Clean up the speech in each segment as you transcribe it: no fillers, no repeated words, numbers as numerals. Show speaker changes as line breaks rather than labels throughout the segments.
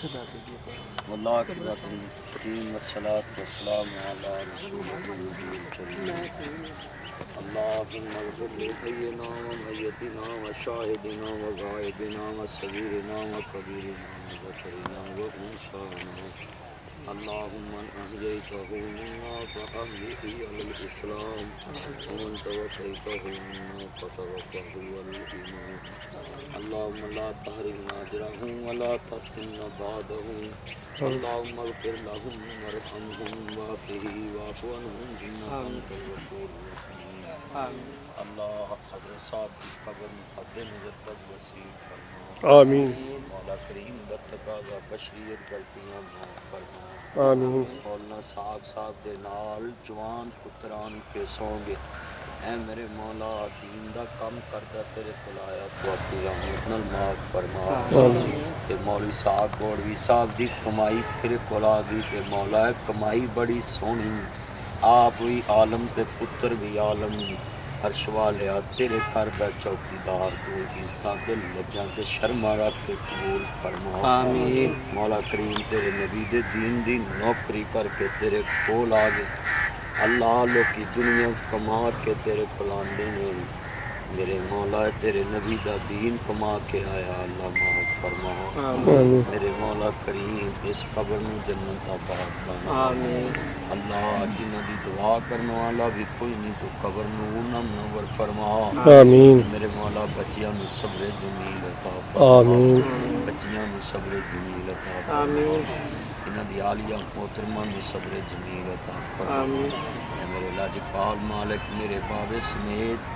ਤੇ ਦਾਦੀ ਜੀ
والله أكبر والصلاة والسلام على رسول الله اللهم اغفر لحينا وميتنا وشاهدنا وغائبنا وصغيرنا وكبيرنا وذكرنا وأنثانا اللهم من أحييته منا فأحيه على الإسلام ومن توفيته منا فتوفه على الإيمان اللهم لا تحرمنا أجره ولا تفتنا بعده اللهم اغفر لهم وارحمهم وعافه واعف عنهم إنك أنت الغفور الرحيم اللہ حضرت صاحب کی قبر حد نظر تک وسیع فرما
آمین
مولا کریم تقاضا بشریت غلطیاں معاف فرما
آمین
مولانا صاحب دے نال جوان پتران پیسوں گے اے میرے مولا دین دا کم کردا تیرے کول آیا تو اپنی رحمت نال معاف فرما تے مولوی صاحب گوڑوی صاحب دی کمائی تیرے کول آ گئی تے مولا کمائی بڑی سونی آپ بھی عالم تے پتر بھی عالم عرش والیا تیرے گھر دا چوکیدار تو عزتاں تے لجاں تے شرما رکھ کے قبول فرما آمین مولا کریم تیرے نبی دے دین دی نوکری کر کے تیرے کول آ گئے اللہ لوکی دنیا کما کے تیرے پلاندے نے میرے مولا تیرے نبی دا دین کما کے آیا اللہ معاف فرما میرے مولا کریم اس قبر نو جنت عطا فرما آمین اللہ جنہاں دی دعا کرنے والا بھی کوئی نہیں تو قبر نو منور فرما
آمین
میرے مولا بچیاں نو صبر جمیل عطا فرما
آمین
بچیاں نو صبر جمیل عطا فرما آمین انہاں دی عالیہ محترمہ نو صبر جمیل عطا فرما آمین اے میرے لاجپال مالک میرے بابے سمیت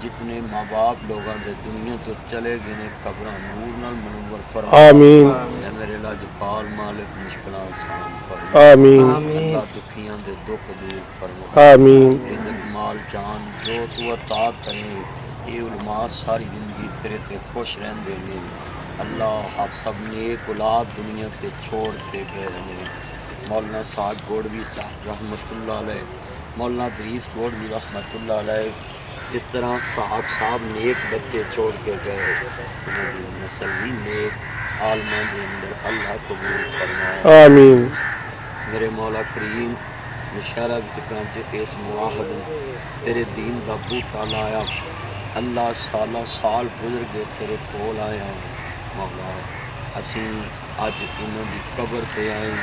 جتنے ماں باپ لوگاں دے دنیا تو چلے گئے نے قبراں نور نال منور فرما
آمین
اے میرے لاجپال مالک مشکلاں آسان فرما
آمین
اللہ دکھیاں دے دکھ دور فرما
آمین
رزق مال جان جو تو عطا کرے اے علماء ساری زندگی تیرے تے خوش رہندے نے اللہ آپ سب نیک اولاد دنیا تے چھوڑ کے گئے نے مولانا سعد گوڑوی صاحب رحمۃ اللہ علیہ مولانا ادریس گوڑوی رحمۃ اللہ علیہ جس طرح صاحب نیک بچے چھوڑ کے گئے نسل بھی نیک عالماں دے اندر اللہ قبول فرما
آمین
میرے مولا کریم مشارہ ذکراں اس معاہد تیرے دین دا بوٹا لایا اللہ سالہ سال گزر گئے تیرے کول آیا مولا اسی اج انہاں دی قبر تے آئے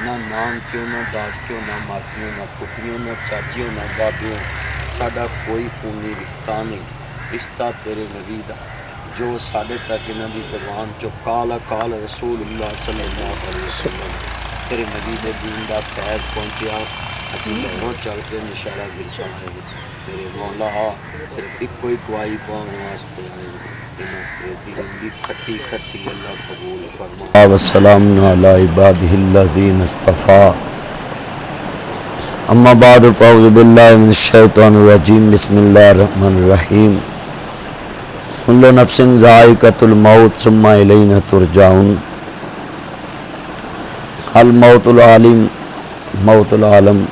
نہ نام کیوں نہ داد کیوں نہ ماسیوں نہ پتریوں نہ چاچیوں نہ بابیوں ساڈا کوئی خونی رشتہ نہیں رشتہ تیرے نبی دا جو ساڈے تک انہاں دی زبان چو کالا کال رسول اللہ صلی اللہ علیہ وسلم تیرے نبی دے دین دا فیض پہنچیا اسی گھروں چل کے نشارہ گرچا ہے میرے مولا صرف ایک کوئی گواہی پاؤں واسطے آئے انہاں کے دین دی کھٹی کھٹی اللہ قبول فرما والسلام علی عبادہ الذین اصطفیٰ اما بعد فاعوذ باللہ من الشیطان الرجیم بسم اللہ الرحمن الرحیم کل نفس ذائقۃ الموت ثم الینا ترجعون الموت العالم موت العالم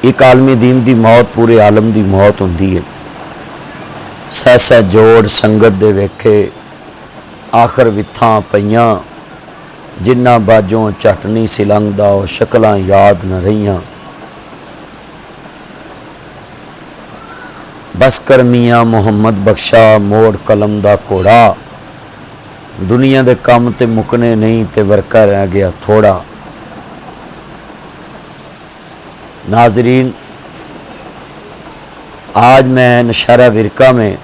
ایک عالمی دین دی موت پورے عالم دی موت ہوندی ہے سہ سہ جوڑ سنگت دے ویکھے آخر وتھاں پئیاں جنہ باجوں چٹ نہیں سلنگدا او شکلاں یاد نہ رہیاں بس کر میاں محمد بخشا موڑ قلم دا کوڑا دنیا دے کم تے مکنے نہیں تے ورکا رہ گیا تھوڑا ناظرین آج میں نشارہ ورقہ میں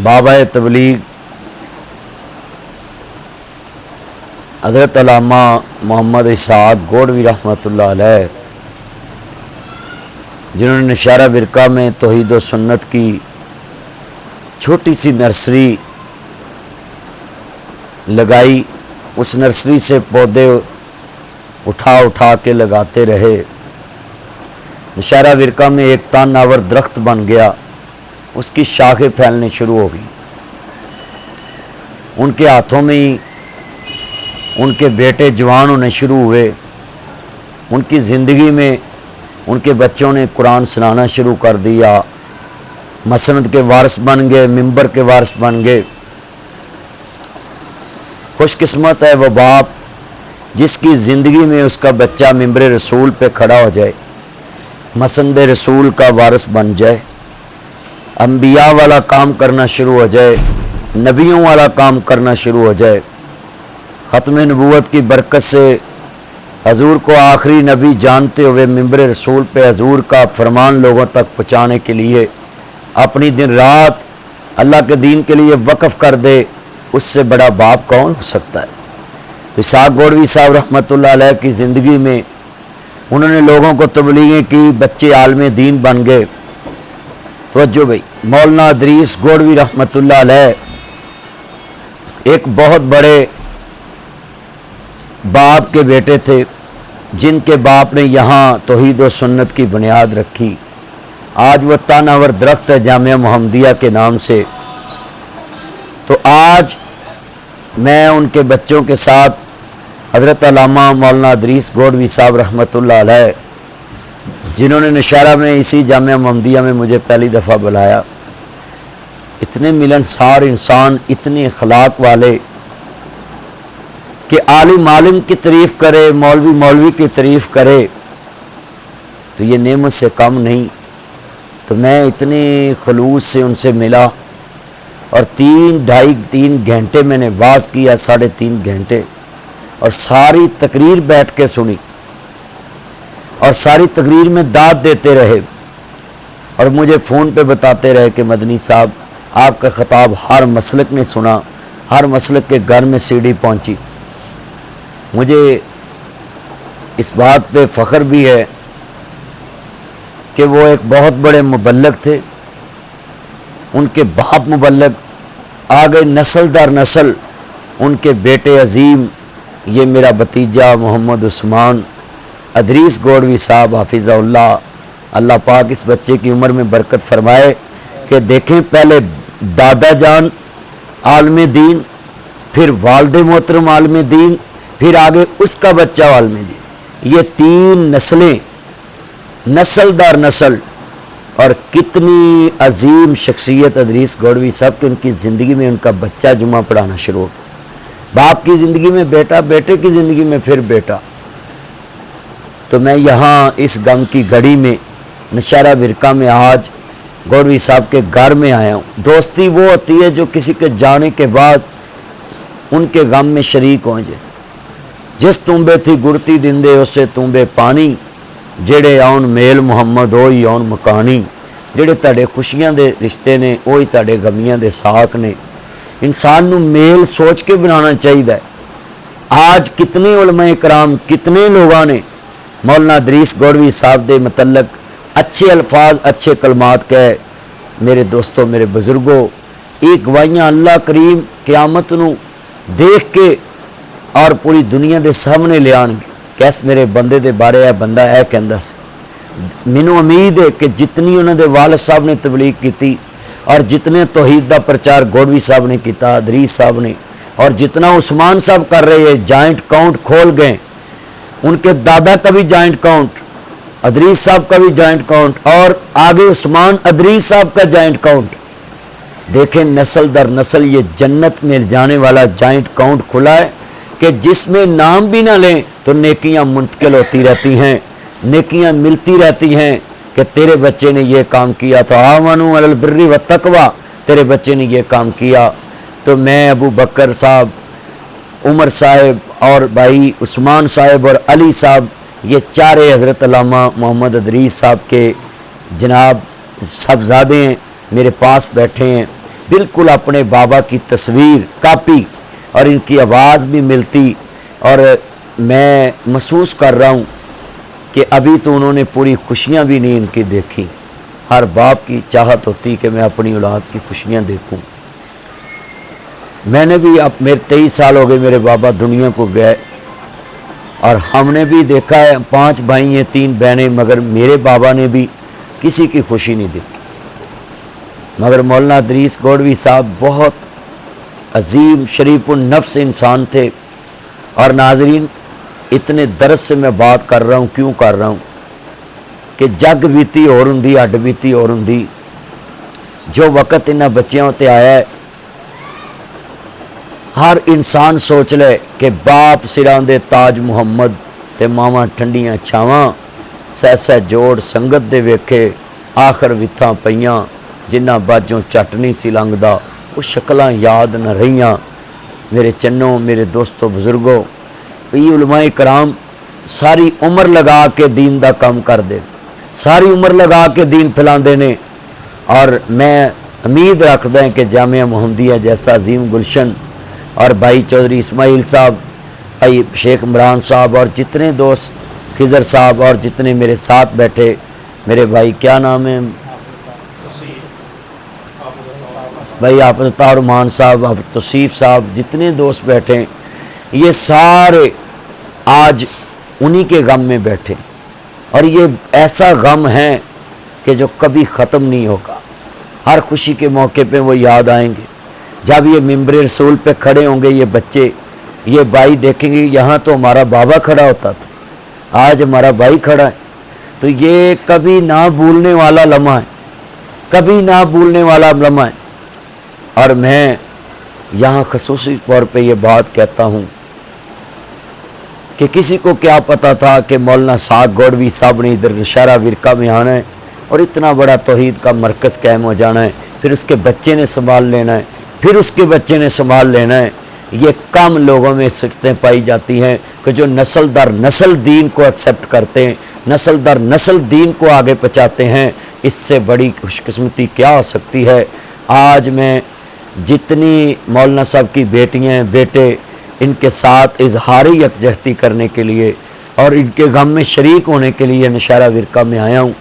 بابا تبلیغ حضرت علامہ محمد اسحاق گوڑوی رحمۃ اللہ علیہ جنہوں نے نشارہ ورقہ میں توحید و سنت کی چھوٹی سی نرسری لگائی اس نرسری سے پودے اٹھا اٹھا کے لگاتے رہے نشارہ ورقہ میں ایک تاناور درخت بن گیا اس کی شاخیں پھیلنے شروع ہو گئی ان کے ہاتھوں میں ہی ان کے بیٹے جوان ہونے شروع ہوئے ان کی زندگی میں ان کے بچوں نے قرآن سنانا شروع کر دیا
مسند کے وارث بن گئے، ممبر کے وارث بن گئے۔ خوش قسمت ہے وہ باپ جس کی زندگی میں اس کا بچہ ممبر رسول پہ کھڑا ہو جائے، مسند رسول کا وارث بن جائے، انبیاء والا کام کرنا شروع ہو جائے، نبیوں والا کام کرنا شروع ہو جائے۔ ختم نبوت کی برکت سے حضور کو آخری نبی جانتے ہوئے ممبر رسول پہ حضور کا فرمان لوگوں تک پہنچانے کے لیے اپنی دن رات اللہ کے دین کے لیے وقف کر دے، اس سے بڑا باپ کون ہو سکتا ہے؟ تو اسحاق گوڑوی صاحب رحمۃ اللہ علیہ کی زندگی میں انہوں نے لوگوں کو تبلیغیں کی، بچے عالم دین بن گئے۔ توجہ بھائی، مولانا ادریس گوڑوی رحمۃ اللہ علیہ ایک بہت بڑے باپ کے بیٹے تھے، جن کے باپ نے یہاں توحید و سنت کی بنیاد رکھی۔ آج وہ تاناور درخت ہے جامعہ محمدیہ کے نام سے۔ تو آج میں ان کے بچوں کے ساتھ حضرت علامہ مولانا ادریس گوڑوی صاحب رحمۃ اللہ علیہ، جنہوں نے نشہرہ میں اسی جامعہ محمدیہ میں مجھے پہلی دفعہ بلایا، اتنے ملنسار انسان، اتنے اخلاق والے کہ عالم عالم کی تعریف کرے، مولوی مولوی کی تعریف کرے تو یہ نعمت سے کم نہیں۔ تو میں اتنے خلوص سے ان سے ملا اور 3 گھنٹے میں نے واز کیا، 3.5 گھنٹے، اور ساری تقریر بیٹھ کے سنی، اور ساری تقریر میں داد دیتے رہے اور مجھے فون پہ بتاتے رہے کہ مدنی صاحب آپ کا خطاب ہر مسلک نے سنا، ہر مسلک کے گھر میں CD پہنچی۔ مجھے اس بات پہ فخر بھی ہے کہ وہ ایک بہت بڑے مبلغ تھے، ان کے باپ مبلغ، آگے نسل در نسل ان کے بیٹے عظیم، یہ میرا بھتیجا محمد عثمان ادریس گوڑوی صاحب حافظہ اللہ، اللہ پاک اس بچے کی عمر میں برکت فرمائے کہ دیکھیں پہلے دادا جان عالم دین، پھر والد محترم عالم دین، پھر آگے اس کا بچہ عالم دین، یہ 3 نسلیں نسل در نسل، اور کتنی عظیم شخصیت ادریس گوڑوی صاحب کہ ان کی زندگی میں ان کا بچہ جمعہ پڑھانا شروع ہو، باپ کی زندگی میں بیٹا، بیٹے کی زندگی میں پھر بیٹا۔ تو میں یہاں اس غم کی گھڑی میں نشہرہ ورقہ میں آج گوڑوی صاحب کے گھر میں آیا ہوں۔ دوستی وہ ہوتی ہے جو کسی کے جانے کے بعد ان کے غم میں شریک ہو جائے۔ جس تنبے تھی گڑتی دندے اسے تنبے پانی، جڑے آن میل محمد ہوئی آن مکانی، جڑے تاڑے خوشیاں دے رشتے نے وہی تاڑے غمیاں دے ساک نے۔ انسان نو میل سوچ کے بنانا چاہیے۔ آج کتنے علماء کرام، کتنے لوگاں نے مولانا ادریس گوڑوی صاحب دے متعلق اچھے الفاظ، اچھے کلمات کہے۔ میرے دوستوں، میرے بزرگوں، ایک گواہیاں اللہ کریم قیامت نو دیکھ کے اور پوری دنیا دے سامنے لے آن گے، کیس میرے بندے دے بارے ہے بندہ ہے کہندا سی۔ مینوں امید ہے کہ جتنی انہوں دے والد صاحب نے تبلیغ کیتی اور جتنے توحید دا پرچار گوڑوی صاحب نے کیتا، ادریس صاحب نے، اور جتنا عثمان صاحب کر رہے ہیں، جوائنٹ اکاؤنٹ کھول گئے، ان کے دادا کا بھی جوائنٹ اکاؤنٹ، ادریس صاحب کا بھی جوائنٹ اکاؤنٹ، اور آگے عثمان ادریس صاحب کا جوائنٹ اکاؤنٹ۔ دیکھیں نسل در نسل یہ جنت میں جانے والا جوائنٹ اکاؤنٹ کھلا ہے کہ جس میں نام بھی نہ لیں تو نیکیاں منتقل ہوتی رہتی ہیں، نیکیاں ملتی رہتی ہیں کہ تیرے بچے نے یہ کام کیا تو آمنوا علی البر والتقوی، تیرے بچے نے یہ کام کیا۔ تو میں ابو بکر صاحب، عمر صاحب اور بھائی عثمان صاحب اور علی صاحب، یہ چارے حضرت علامہ محمد ادریس صاحب کے جناب صاحبزادے ہیں، میرے پاس بیٹھے ہیں، بالکل اپنے بابا کی تصویر کاپی، اور ان کی آواز بھی ملتی، اور میں محسوس کر رہا ہوں کہ ابھی تو انہوں نے پوری خوشیاں بھی نہیں ان کی دیکھی۔ ہر باپ کی چاہت ہوتی کہ میں اپنی اولاد کی خوشیاں دیکھوں۔ میں نے بھی، اب میرے 23 سال ہو گئے میرے بابا دنیا کو گئے، اور ہم نے بھی دیکھا ہے 5 بھائی ہیں 3 بہنیں، مگر میرے بابا نے بھی کسی کی خوشی نہیں دیکھی۔ مگر مولانا ادریس گوڑوی صاحب بہت عظیم شریف النفس انسان تھے۔ اور ناظرین، اتنے درس سے میں بات کر رہا ہوں، کیوں کر رہا ہوں کہ جگ بیتی اور ہوں، ہڈ بیتی اور ہوں۔ جو وقت انہاں بچیاں تے آیا ہے، ہر انسان سوچ لے کہ باپ سراں دے تاج محمد تے ماواں ٹھنڈیاں چھاواں، سہ سہ جوڑ سنگت دے ویکھے آخر وتھاں پئیاں، جنہاں باجوں چٹ نہیں سی لنگدا وہ شکلاں یاد نہ رہیاں۔ میرے چنوں، میرے دوستوں، بزرگوں، یہ علماء کرام ساری عمر لگا کے دین دا کام کر دے، ساری عمر لگا کے دین پھیلاندے نے، اور میں امید رکھدا ہوں کہ جامعہ محمدیہ جیسا عظیم گلشن اور بھائی چودھری اسماعیل صاحب، بھائی شیخ عمران صاحب اور جتنے دوست، خضر صاحب اور جتنے میرے ساتھ بیٹھے، میرے بھائی کیا نام ہے بھائی حافظ عطا رحمان صاحب، حافظ توصیف صاحب، جتنے دوست بیٹھے ہیں، یہ سارے آج انہی کے غم میں بیٹھے، اور یہ ایسا غم ہے کہ جو کبھی ختم نہیں ہوگا۔ ہر خوشی کے موقع پہ وہ یاد آئیں گے۔ جب یہ ممبر رسول پہ کھڑے ہوں گے یہ بچے، یہ بھائی دیکھیں گے یہاں تو ہمارا بابا کھڑا ہوتا تھا، آج ہمارا بھائی کھڑا ہے، تو یہ کبھی نہ بھولنے والا لمحہ ہے، کبھی نہ بھولنے والا لمحہ ہے۔ اور میں یہاں خصوصی طور پہ یہ بات کہتا ہوں کہ کسی کو کیا پتا تھا کہ مولانا سعد گوڑوی صاحب نے ادھر نشہرہ ورقہ میں آنا ہے اور اتنا بڑا توحید کا مرکز قائم ہو جانا ہے، پھر اس کے بچے نے سنبھال لینا ہے، پھر اس کے بچے نے سنبھال لینا ہے۔ یہ کم لوگوں میں صفتیں پائی جاتی ہیں کہ جو نسل در نسل دین کو ایکسیپٹ کرتے ہیں، نسل در نسل دین کو آگے پہنچاتے ہیں۔ اس سے بڑی خوش قسمتی کیا ہو سکتی ہے؟ آج میں جتنی مولانا صاحب کی بیٹیاں ہیں، بیٹے، ان کے ساتھ اظہار یکجہتی کرنے کے لیے اور ان کے غم میں شریک ہونے کے لیے نشہرہ ورقہ میں آیا ہوں۔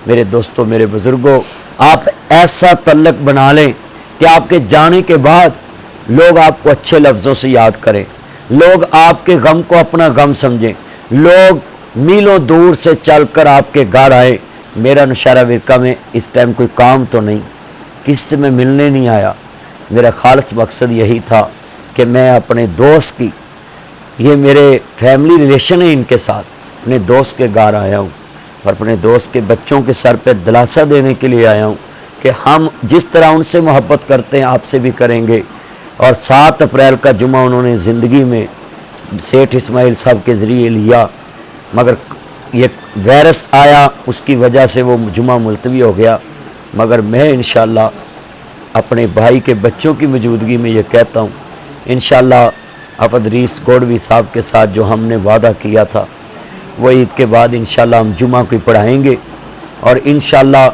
میرے دوستوں، میرے بزرگوں، آپ ایسا تعلق بنا لیں کہ آپ کے جانے کے بعد لوگ آپ کو اچھے لفظوں سے یاد کریں، لوگ آپ کے غم کو اپنا غم سمجھیں، لوگ میلوں دور سے چل کر آپ کے گھر آئے۔ میرا نشہرہ ورقہ میں اس ٹائم کوئی کام تو نہیں، کس سے میں ملنے نہیں آیا، میرا خالص مقصد یہی تھا کہ میں اپنے دوست کی، یہ میرے فیملی ریلیشن ہے ان کے ساتھ، اپنے دوست کے گھر آیا ہوں اور اپنے دوست کے بچوں کے سر پہ دلاسا دینے کے لیے آیا ہوں کہ ہم جس طرح ان سے محبت کرتے ہیں آپ سے بھی کریں گے۔ اور 7 اپریل کا جمعہ انہوں نے زندگی میں سیٹھ اسماعیل صاحب کے ذریعے لیا، مگر یہ وائرس آیا، اس کی وجہ سے وہ جمعہ ملتوی ہو گیا، مگر میں انشاءاللہ اپنے بھائی کے بچوں کی موجودگی میں یہ کہتا ہوں، انشاءاللہ حافظ ریس گوڑوی صاحب کے ساتھ جو ہم نے وعدہ کیا تھا وہ عید کے بعد انشاءاللہ ہم جمعہ کو پڑھائیں گے، اور انشاءاللہ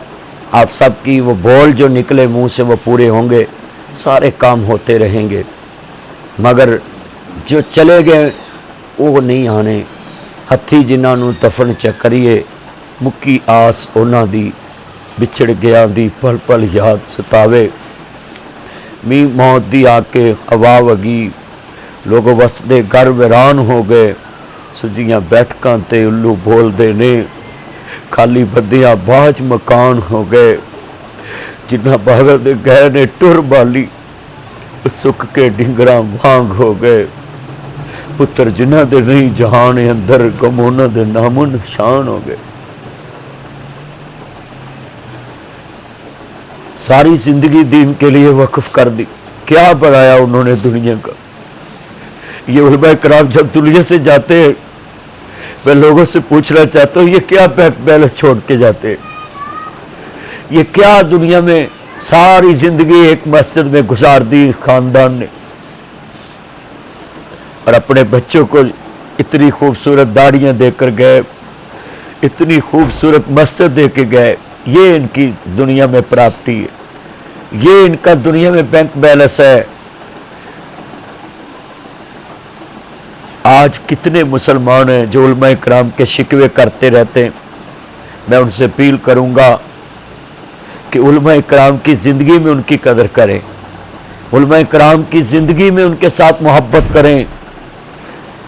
آپ سب کی وہ بول جو نکلے منہ سے وہ پورے ہوں گے، سارے کام ہوتے رہیں گے، مگر جو چلے گئے وہ نہیں آنے۔ ہتھی جنہاں نوں دفن چکریے، مکی آس انہاں دی، بچھڑ گیا دی پل پل یاد ستاوے، می موت دی آ کے ہوا وگی، لوگ وسدے گھر ویران ہو گئے، سجیاں بیٹھکاں تے الو بول دے نے، خالی بدیاں باج مکان ہو گئے، جنہاں بھاگر دے گئے نے ٹر بالی، سکھ کے ڈنگراں وانگ ہو گئے، پتر جنہاں دے نہیں جہان اندر، گمونہ دے نامو نشان ہو گئے۔ ساری زندگی دین کے لیے وقف کر دی، کیا بنایا انہوں نے دنیا کا؟ یہ علماء کرام جب دنیا سے جاتے ہیں، میں لوگوں سے پوچھنا چاہتا ہوں یہ کیا بینک بیلنس چھوڑ کے جاتے ہیں؟ یہ کیا دنیا میں ساری زندگی ایک مسجد میں گزار دی خاندان نے، اور اپنے بچوں کو اتنی خوبصورت داڑیاں دے کر گئے، اتنی خوبصورت مسجد دے کے گئے۔ یہ ان کی دنیا میں پراپرٹی ہے، یہ ان کا دنیا میں بینک بیلنس ہے۔ آج کتنے مسلمان ہیں جو علماء کرام کے شکوے کرتے رہتے ہیں؟ میں ان سے اپیل کروں گا کہ علماء کرام کی زندگی میں ان کی قدر کریں، علماء کرام کی زندگی میں ان کے ساتھ محبت کریں۔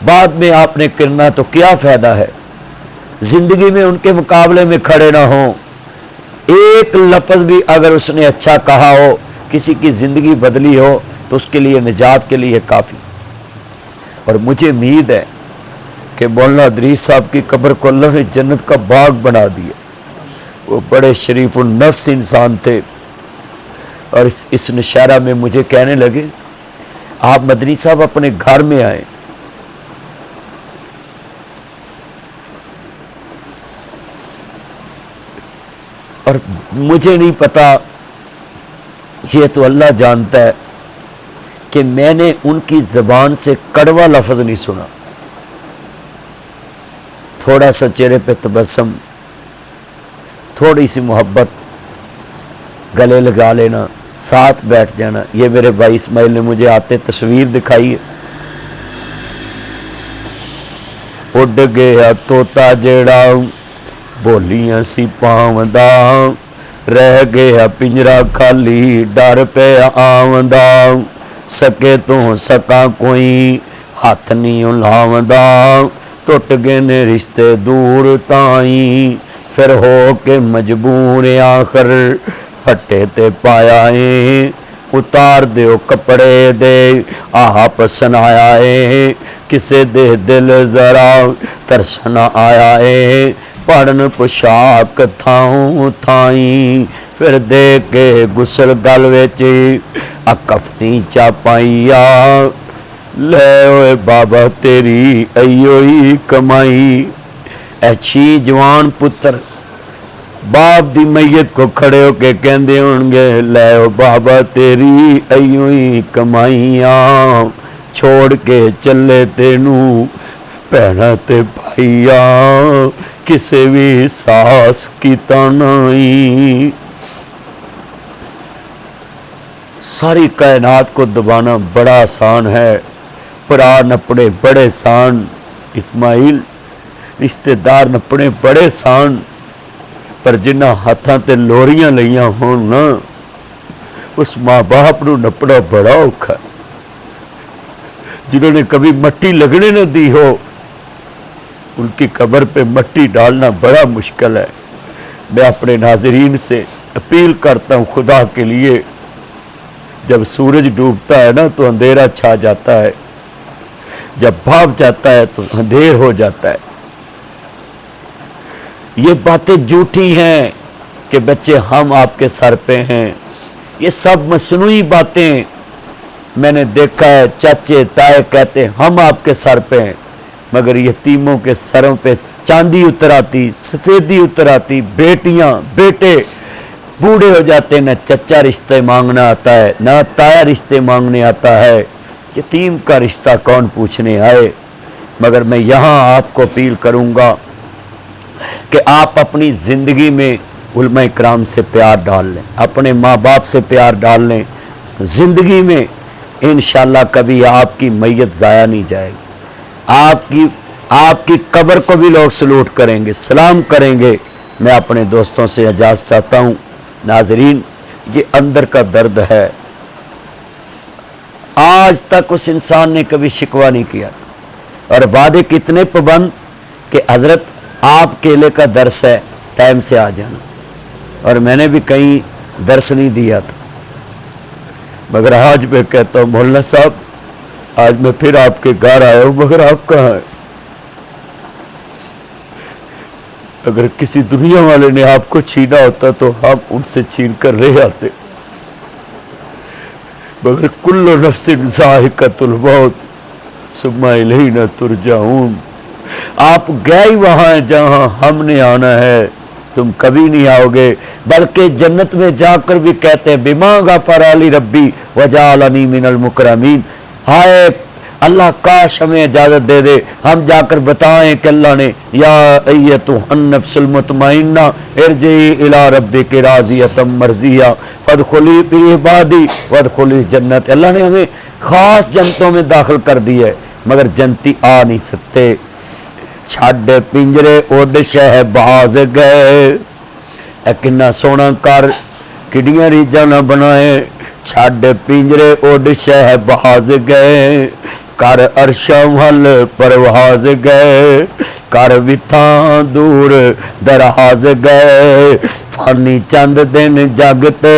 بعد میں آپ نے کرنا تو کیا فائدہ ہے؟ زندگی میں ان کے مقابلے میں کھڑے نہ ہوں۔ ایک لفظ بھی اگر اس نے اچھا کہا ہو، کسی کی زندگی بدلی ہو، تو اس کے لیے نجات کے لیے کافی۔ اور مجھے امید ہے کہ مولانا ادریس صاحب کی قبر کو اللہ نے جنت کا باغ بنا دیا۔ وہ بڑے شریف النفس انسان تھے، اور اس نشارہ میں مجھے کہنے لگے آپ مدنی صاحب اپنے گھر میں آئے. اور مجھے نہیں پتا، یہ تو اللہ جانتا ہے کہ میں نے ان کی زبان سے کڑوا لفظ نہیں سنا. تھوڑا سا چہرے پہ تبسم، تھوڑی سی محبت، گلے لگا لینا، ساتھ بیٹھ جانا. یہ میرے بھائی اسماعیل نے مجھے آتے تصویر دکھائی ہے. اڈ گیا طوطا جیڑا بولیاں سی پاوندا، رہ گیا پنجرا خالی ڈر پہ آوندا، سکے تو سکا کوئی ہاتھ نہیں لاوندا، ٹوٹ گئے نے رشتے دور تائیں، پھر ہو کے مجبور آخر پھٹے تے پایا ہے، اتار دیو کپڑے دے آپ سنایا ہے، کسے دے دل ذرا ترسنا آیا ہے، پڑھن پوشاک تھاؤں تھائیں، پھر دے کے گسل گل وچ اکفنی چاپائیا، لے اوے بابا تیری ایوئی کمائی. اچھی جوان پتر باپ دی میت کو کھڑے ہو کے کہندے ہونگے لے او بابا تیری ایوئی کمائیاں، چھوڑ کے چلے تینو پہنا تے بھائیا، کسے بھی ساس کی تانائی. ساری کائنات کو دبانا بڑا آسان ہے، پرا نپڑے بڑے سان. اسماعیل رشتے دار نپڑے بڑے سان، پر جنہ ہاتھاں تے لوریاں لئیاں ہون نا، اس ماں باپ نو نپڑا بڑا اوکھا. جنہوں نے کبھی مٹی لگنے نہ دی ہو، ان کی قبر پہ مٹی ڈالنا بڑا مشکل ہے. میں اپنے ناظرین سے اپیل کرتا ہوں خدا کے لیے، جب سورج ڈوبتا ہے نا تو اندھیرا چھا جاتا ہے، جب بھاپ جاتا ہے تو اندھیر ہو جاتا ہے. یہ باتیں جھوٹی ہیں کہ بچے ہم آپ کے سر پہ ہیں، یہ سب مصنوعی باتیں. میں نے دیکھا ہے چاچے تائے کہتے ہیں ہم آپ کے سر پہ ہیں، مگر یتیموں کے سروں پہ چاندی اتر آتی، سفیدی اتر آتی. بیٹیاں بیٹے بوڑھے ہو جاتے، نہ چچا رشتے مانگنا آتا ہے، نہ تایا رشتے مانگنے آتا ہے. یتیم کا رشتہ کون پوچھنے آئے. مگر میں یہاں آپ کو اپیل کروں گا کہ آپ اپنی زندگی میں علماء کرام سے پیار ڈال لیں، اپنے ماں باپ سے پیار ڈال لیں. زندگی میں انشاءاللہ کبھی آپ کی میت ضائع نہیں جائے گی. آپ کی قبر کو بھی لوگ سلوٹ کریں گے، سلام کریں گے. میں اپنے دوستوں سے اجازت چاہتا ہوں. ناظرین، یہ اندر کا درد ہے. آج تک اس انسان نے کبھی شکوہ نہیں کیا تھا، اور وعدے کتنے پابند کہ حضرت آپ کیلے کا درس ہے ٹائم سے آ جانا، اور میں نے بھی کہیں درس نہیں دیا تھا. مگر آج میں کہتا ہوں مولانا صاحب آج میں پھر آپ کے گھر آیا ہوں، مگر آپ کہاں ہیں؟ اگر کسی دنیا والے نے آپ کو چھینا ہوتا تو ہم ان سے چھین کر لے آتے. مگر کل نفس ذائقۃ الموت ثم الینا ترجعون. آپ گئے وہاں ہیں جہاں ہم نے آنا ہے، تم کبھی نہیں آؤ گے. بلکہ جنت میں جا کر بھی کہتے ہیں بما غفر لی ربی وجعلنی من المکرمین. ہائے اللہ کاش ہمیں اجازت دے دے ہم جا کر بتائیں کہ اللہ نے یا ایتھا النفس المطمئنہ ارجعی الی ربک راضیۃ مرضیہ فادخلی فی عبادی وادخلی جنت. اللہ نے ہمیں خاص جنتوں میں داخل کر دی ہے، مگر جنتی آ نہیں سکتے. چھڈ پنجرے اڈ شہباز گئے، اے کنا سونا کر کڈیاں ریجاں نہ بنائے. چھڈ پنجرے اڈ شہباز گئے، کر عرشاں ول پرواز گئے، کر وتھاں دور دراز گئے. فانی چند دن جگتے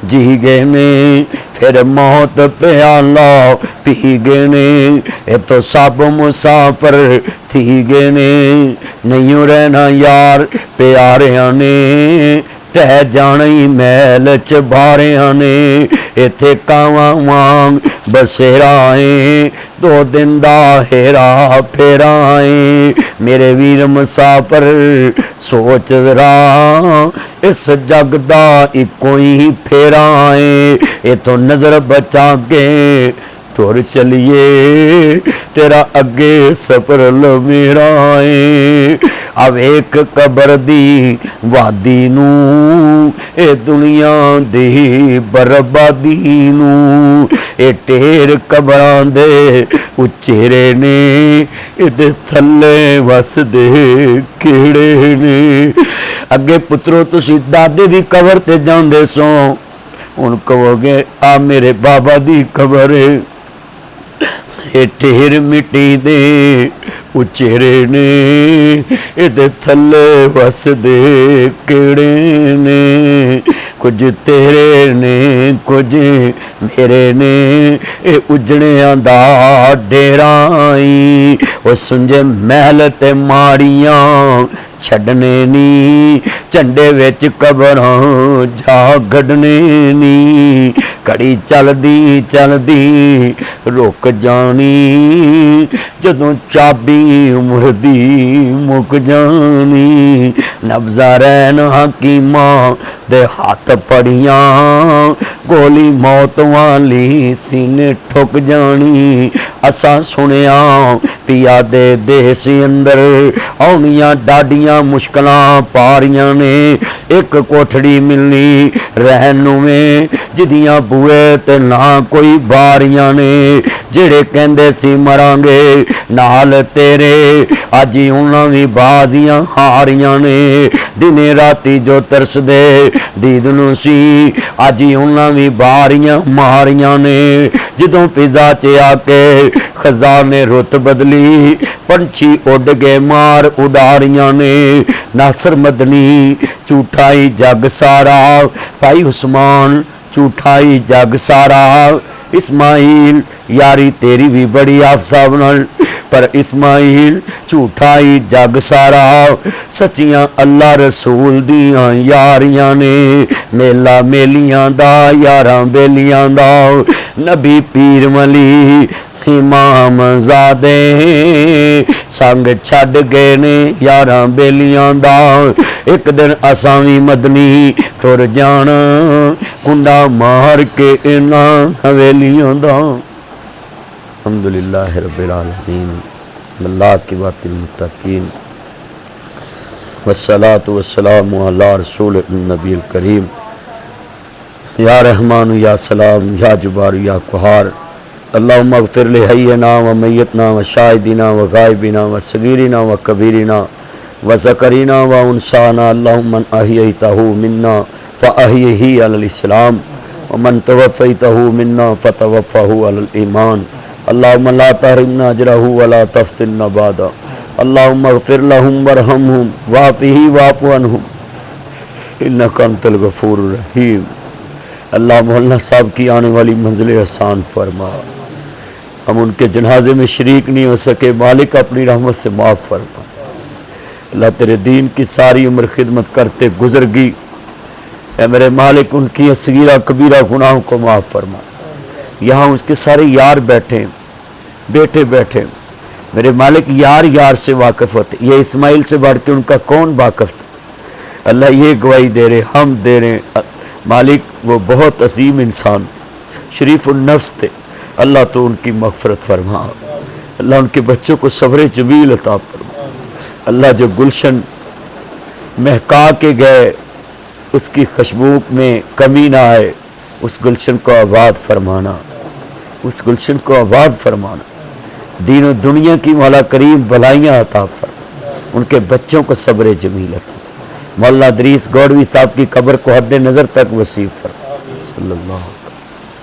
جی گئے نے، پھر موت پیالہ پی گئے نے. اے تو سب مسافر تھی گئے نے، نہیں رہنا یار پیاریاں نے. ٹہ جانی محل چ باریاں نے ایتھے کاواں وانگ بسیرائیں 2 دن دا ہیرا پھیرائیں میرے ویر مسافر سوچ ذرا اس جگ دا اکو ہی پھیرائیں ایتھوں نظر بچا کے ٹر چلیے تیرا اگے سفر لمیرائیں اب ایک قبر دی وادی نو اے دنیا دی بربادی نو اے ٹیر قبران دے اچیرے نے اے دے تھلے وس دے کیڑے نے اگے پترو تسی دادے دی قبر تے جاندے سو ان کہو گے آ میرے بابا دی قبر اے ٹھیر مٹی دے اچیرے نے اے دے تھلے وس دے کیڑے نے کچھ تیرے نے کچھ میرے نے اے اجڑیاں دا ڈیرائی او سنجے محل تے ماڑیاں چھڑنے نی چنڈے ویچ قبراں جا گڑنے نی کڑی چل دی رک جانی جدوں چابی عمر دی مک جانی نبضہ رین حکیماں دے ہاتھ پڑیاں گولی موت والی سینے ٹھک جانی اساں سنیاں پیا دے دیسی اندر آنیاں ڈاڈیاں مشکلاں پاریاں نے ایک کوٹھڑی ملنی رہنو میں جدیاں بوئے تے نہ کوئی باریاں نے جڑے کہندے سی مرانگے نال تیرے آجی انہاں بھی بازیاں ہاریاں نے دنے راتی جو ترس دے دیدنو سی آجی انہاں بھی باریاں ماریاں نے جدوں فضا چے آ کے خزانے رت بدلی پنچھی اڈ گے مار اڈاریاں نے ناصر مدنی چوٹائی جگ سارا بھائی عثمان چوٹائی جگ سارا اسماعیل یاری تیری بھی بڑی آفصاب نال پر اسماعیل جھوٹائی جگ سارا سچیاں اللہ رسول دیاں یاریاں نے میلا میلیاں دا یاراں بیلیاں دا نبی پیر ولی امام زادے سنگ چھڈ گئے نے یاراں بیلیاں دا ایک دن اساں وی مدنی ٹر جانا کنڈا مار کے انہاں حویلیاں دا الحمدللہ رب العالمین اللہ کی بات المتقین والصلاة والسلام علی رسول النبی الکریم یا رحمان یا سلام یا جبار یا قہار اللہم اغفر لحینا و میتنا و شاہدنا و غائبنا و صغیرنا و کبیرنا و ذکرنا و انسانا اللہم من احییتہ منا فاحیہی علی الاسلام و من توفیتہ منا فتوفہ علی الایمان اللہم لا تحرمنا اجرہ ولا تفتنا بعدا اللہم اغفر لہم ورحمہم وعفہی وعف عنہم انکا انت الغفور الرحیم اللہ مولانا صاحب کی آنے والی منزل آسان فرما، ہم ان کے جنازے میں شریک نہیں ہو سکے، مالک اپنی رحمت سے معاف فرما۔ اللہ تیرے دین کی ساری عمر خدمت کرتے گزر گئی، اے میرے مالک ان کی صغیرہ کبیرہ گناہوں کو معاف فرما۔ یہاں اس کے سارے یار بیٹھے بیٹھے بیٹھے میرے مالک یار یار سے واقف ہوتے، یہ اسماعیل سے بڑھ کے ان کا کون واقف تھا؟ اللہ یہ گواہی دے رہے، ہم دے رہے مالک وہ بہت عظیم انسان تھے، شریف النفس تھے، اللہ تو ان کی مغفرت فرما، اللہ ان کے بچوں کو صبر جمیل عطا فرما، اللہ جو گلشن مہکا کے گئے اس کی خوشبو میں کمی نہ آئے، اس گلشن کو آباد فرمانا، اس گلشن کو آباد فرمانا، دین و دنیا کی مولا کریم بلائیاں عطا فرما، ان کے بچوں کو صبر جمیل عطا فرما۔ مولانا ادریس گوڑوی صاحب کی قبر کو حد نظر تک وسیع فرما، صلی اللہ علیہ وسلم۔